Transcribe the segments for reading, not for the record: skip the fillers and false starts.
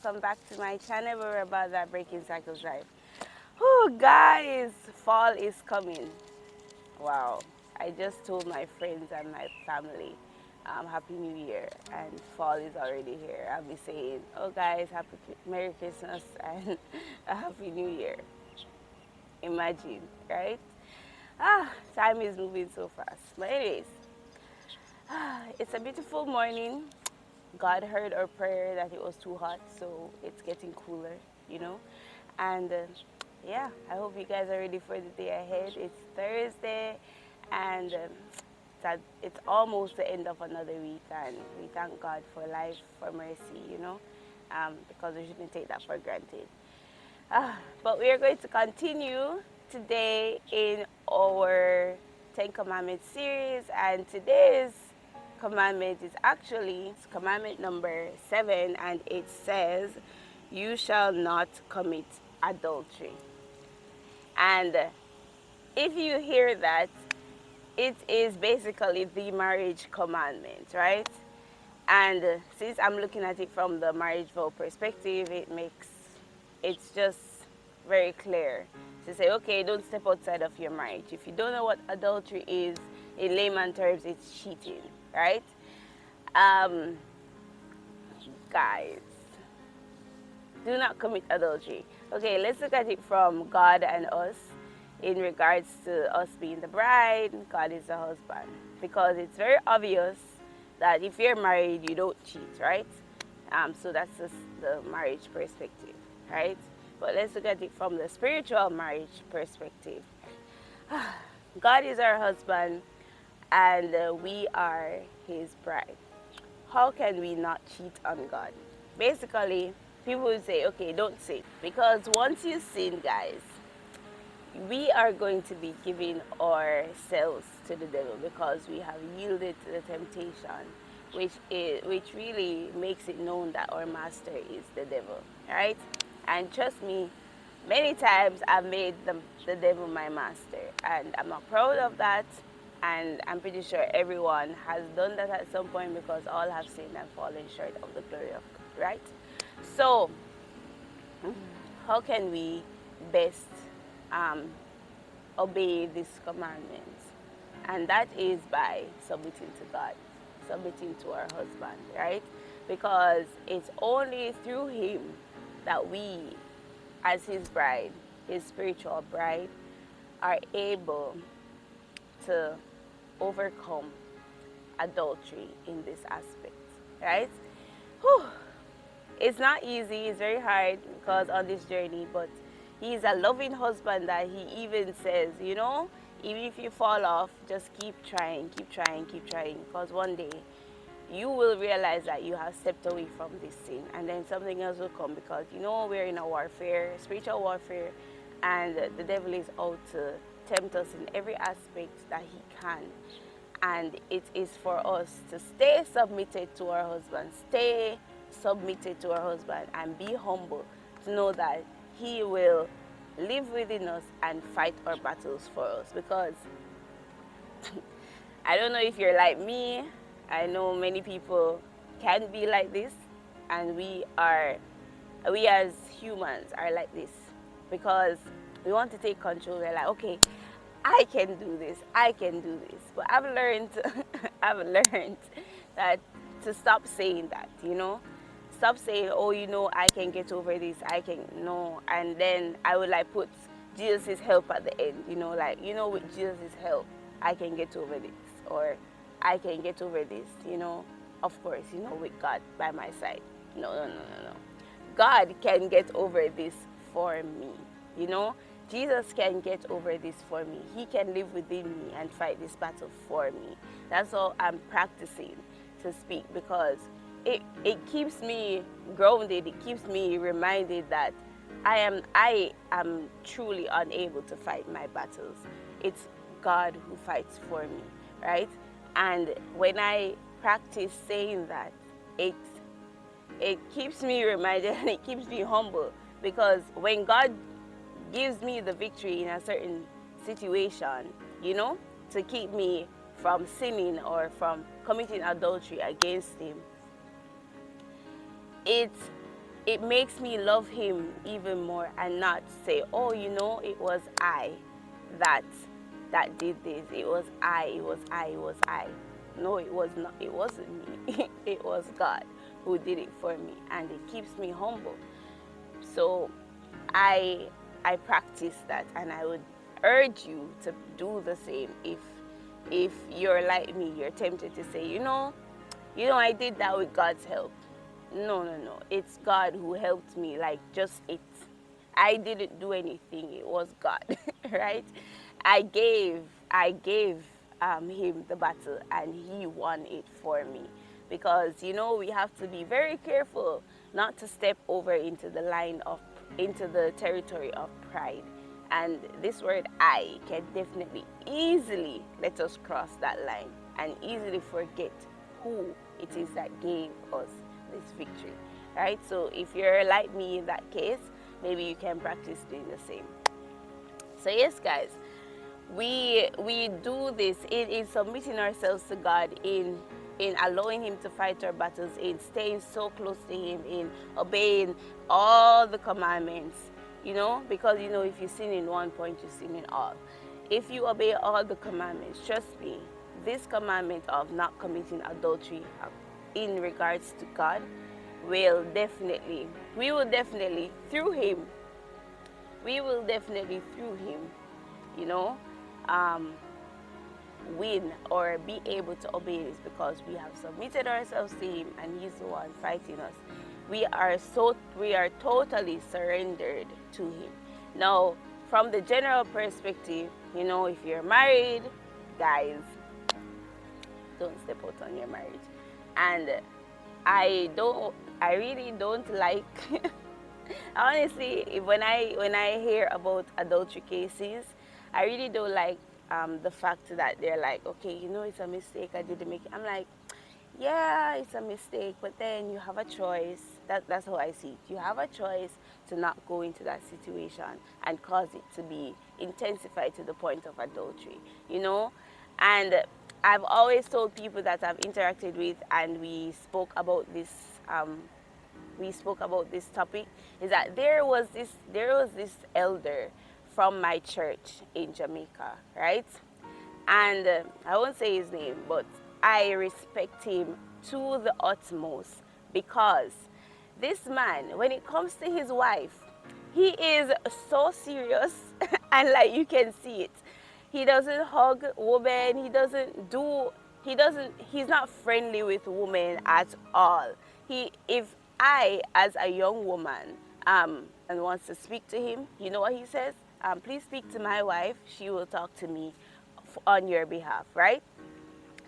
welcome back to my channel where we're about that breaking cycles life. Oh guys, fall is coming. Wow, I just told my friends and my family Happy New Year, and fall is already here. I'll be saying, oh guys, Merry Christmas and a Happy New Year. Imagine, right? Time is moving so fast. But anyways, it's a beautiful morning. God heard our prayer that it was too hot, so it's getting cooler, you know. And yeah, I hope you guys are ready for the day ahead. It's Thursday, and it's almost the end of another week, and we thank God for life, for mercy, you know, because we shouldn't take that for granted. But we are going to continue today in our Ten Commandments series, and today's commandment is actually commandment number 7, and it says, "You shall not commit adultery." And if you hear that, it is basically the marriage commandment, right? And since I'm looking at it from the marriage vow perspective, it's just very clear to say, okay, don't step outside of your marriage. If you don't know what adultery is, in layman terms, it's cheating, right? Um, Guys, do not commit adultery. Okay, let's look at it from God and us in regards to us being the bride, God is the husband. Because it's very obvious that if you're married, you don't cheat, right? So that's just the marriage perspective, right? But let's look at it from the spiritual marriage perspective. God is our husband, and we are his bride. How can we not cheat on God? Basically, people will say, okay, don't sin. Because once you sin, guys, we are going to be giving ourselves to the devil because we have yielded to the temptation, which really makes it known that our master is the devil, right? And trust me, many times I've made the devil my master, and I'm not proud of that. And I'm pretty sure everyone has done that at some point, because all have sinned and fallen short of the glory of God, right? So, how can we best um, obey these commandments? And that is by submitting to God, submitting to our husband, right? Because it's only through him that we, as his bride, his spiritual bride, are able to overcome adultery in this aspect, right? Whew. It's not easy, it's very hard because on this journey, but he's a loving husband that he even says, you know, even if you fall off, just keep trying, keep trying, keep trying, because one day you will realize that you have stepped away from this sin, and then something else will come, because you know we're in a warfare, spiritual warfare, and the devil is out to tempt us in every aspect that he can. And it is for us to stay submitted to our husband, stay submitted to our husband, and be humble to know that he will live within us and fight our battles for us. Because I don't know if you're like me, I know many people can be like this, and we as humans are like this, because we want to take control. We're like, okay, I can do this, I can do this. But I've learned I've learned that to stop saying that, you know. Stop saying, oh, you know, I can get over this, I can, no. And then I would like put Jesus' help at the end, you know, like, you know, with Jesus' help, I can get over this, or I can get over this, you know. Of course, you know, with God by my side. No, no, no, no, no. God can get over this for me, you know. Jesus can get over this for me. He can live within me and fight this battle for me. That's all I'm practicing to speak, because it keeps me grounded. It keeps me reminded that I am truly unable to fight my battles. It's God who fights for me, right? And when I practice saying that, it keeps me reminded and it keeps me humble, because when God gives me the victory in a certain situation, you know, to keep me from sinning or from committing adultery against him, it it makes me love him even more, and not say, oh, it was I that did this. It was I. No, it was not. It wasn't me. It was God who did it for me, and it keeps me humble. So I practice that, and I would urge you to do the same. If you're like me, you're tempted to say, I did that with God's help. No, no, no. It's God who helped me. Like, just it. I didn't do anything. It was God, right? I gave him the battle, and he won it for me. Because we have to be very careful not to step over into the territory of pride. And this word "I" can definitely easily let us cross that line and easily forget who it is that gave us this victory, right? So if you're like me in that case, maybe you can practice doing the same. So yes, guys, we do this in submitting ourselves to God, in allowing him to fight our battles, in staying so close to him, in obeying all the commandments, because if you sin in one point, you sin in all. If you obey all the commandments, trust me, this commandment of not committing adultery in regards to God we will definitely through him you know win or be able to obey this, because we have submitted ourselves to him and he's the one fighting us. We are totally surrendered to him. Now, from the general perspective, if you're married, guys, don't step out on your marriage. And I really don't like honestly, when I hear about adultery cases, I really don't like the fact that they're like, okay, it's a mistake, I didn't make it. I'm like, yeah, it's a mistake, but then you have a choice. That's how I see it. You have a choice to not go into that situation and cause it to be intensified to the point of adultery, And I've always told people that I've interacted with, and we spoke about this topic, is that there was this elder from my church in Jamaica, right? And I won't say his name, but I respect him to the utmost, because this man, when it comes to his wife, he is so serious and like you can see it. He doesn't hug women, he's not friendly with women at all. If I, as a young woman, and wants to speak to him, you know what he says? Please speak to my wife, she will talk to me on your behalf, right?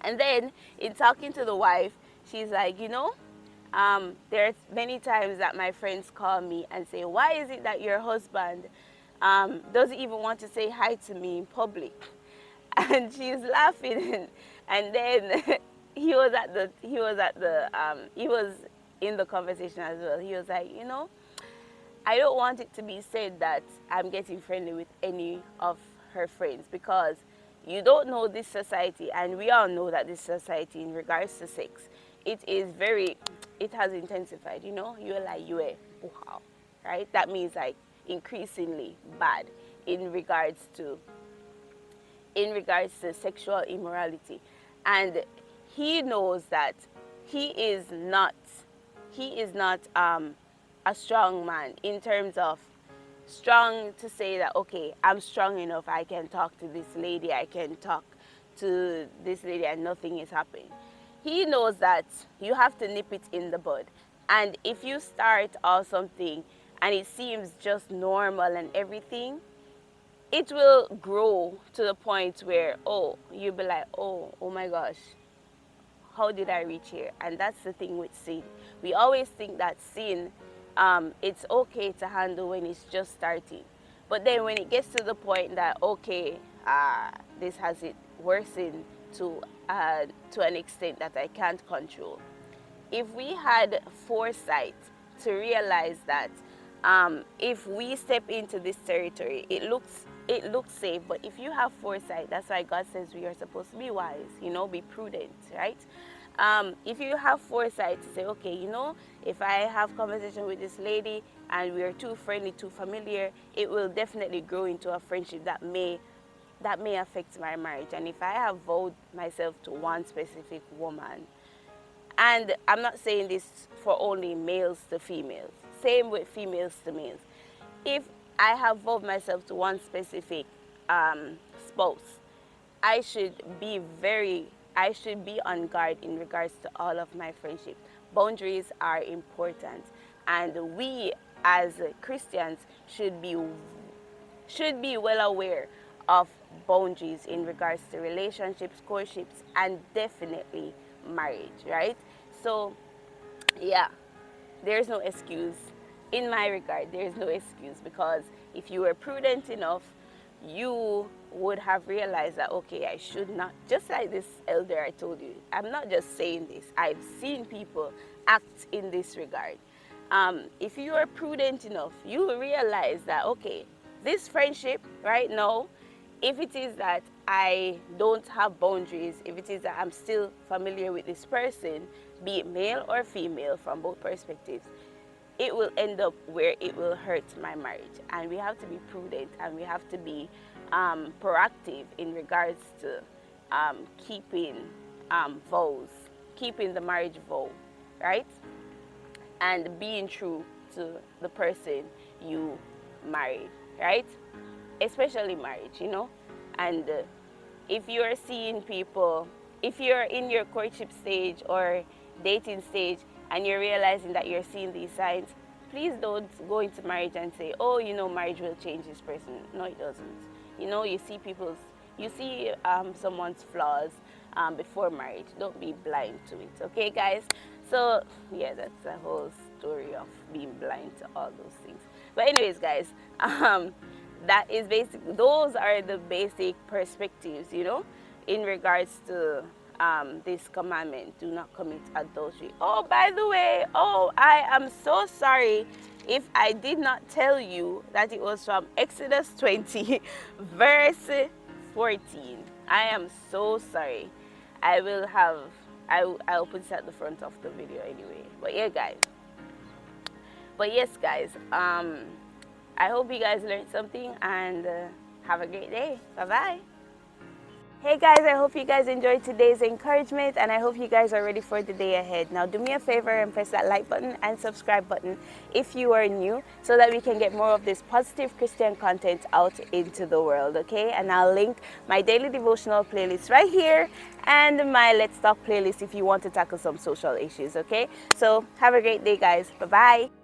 And then in talking to the wife, she's like, there's many times that my friends call me and say, why is it that your husband doesn't even want to say hi to me in public? And she's laughing, and then he was in the conversation as well. He was like, I don't want it to be said that I'm getting friendly with any of her friends, because you don't know this society, and we all know that this society in regards to sex, it has intensified, you're like, wow, right? That means like increasingly bad in regards to sexual immorality. And he knows that he is not a strong man, in terms of strong to say that, okay, I'm strong enough, I can talk to this lady, and nothing is happening. He knows that you have to nip it in the bud. And if you start off something and it seems just normal and everything, it will grow to the point where, you'll be like, oh my gosh, how did I reach here? And that's the thing with sin. We always think that sin, it's okay to handle when it's just starting. But then when it gets to the point that, okay, this has it worsened to an extent that I can't control. If we had foresight to realize that if we step into this territory, it looks safe, but if you have foresight, that's why God says we are supposed to be wise, be prudent, right? If you have foresight to say, okay, you know, if I have conversation with this lady and we are too friendly, too familiar, it will definitely grow into a friendship that may affect my marriage. And if I have vowed myself to one specific woman, and I'm not saying this for only males to females, same with females to males. If I have vowed myself to one specific spouse, I should be on guard in regards to all of my friendship. Boundaries are important, and we as Christians should be well aware of boundaries in regards to relationships, courtships, and definitely marriage, right? So, yeah, there's no excuse. In my regard, there's no excuse, because if you were prudent enough, you would have realized that, okay, I should not, just like this elder I told you, I'm not just saying this, I've seen people act in this regard. If you are prudent enough, you will realize that, okay, this friendship right now, if it is that I don't have boundaries, if it is that I'm still familiar with this person, be it male or female from both perspectives, it will end up where it will hurt my marriage. And we have to be prudent, and we have to be proactive in regards to keeping vows, keeping the marriage vow, right? And being true to the person you married, right? Especially marriage, you know. And if you're seeing people, if you're in your courtship stage or dating stage and you're realizing that you're seeing these signs, please don't go into marriage and say, oh, you know, marriage will change this person. No, it doesn't. You know, you see someone's flaws before marriage. Don't be blind to it, okay, guys? So yeah, that's the whole story of being blind to all those things. But anyways, guys, that is those are the basic perspectives, you know, in regards to this commandment: do not commit adultery. Oh, by the way, I am so sorry if I did not tell you that it was from Exodus 20 verse 14. I am so sorry. I'll put it at the front of the video anyway. But yeah, guys. But yes, guys, I hope you guys learned something, and have a great day. Bye-bye. Hey guys, I hope you guys enjoyed today's encouragement, and I hope you guys are ready for the day ahead. Now do me a favor and press that like button and subscribe button if you are new, so that we can get more of this positive Christian content out into the world, okay? And I'll link my daily devotional playlist right here and my Let's Talk playlist if you want to tackle some social issues, okay? So have a great day, guys. Bye-bye.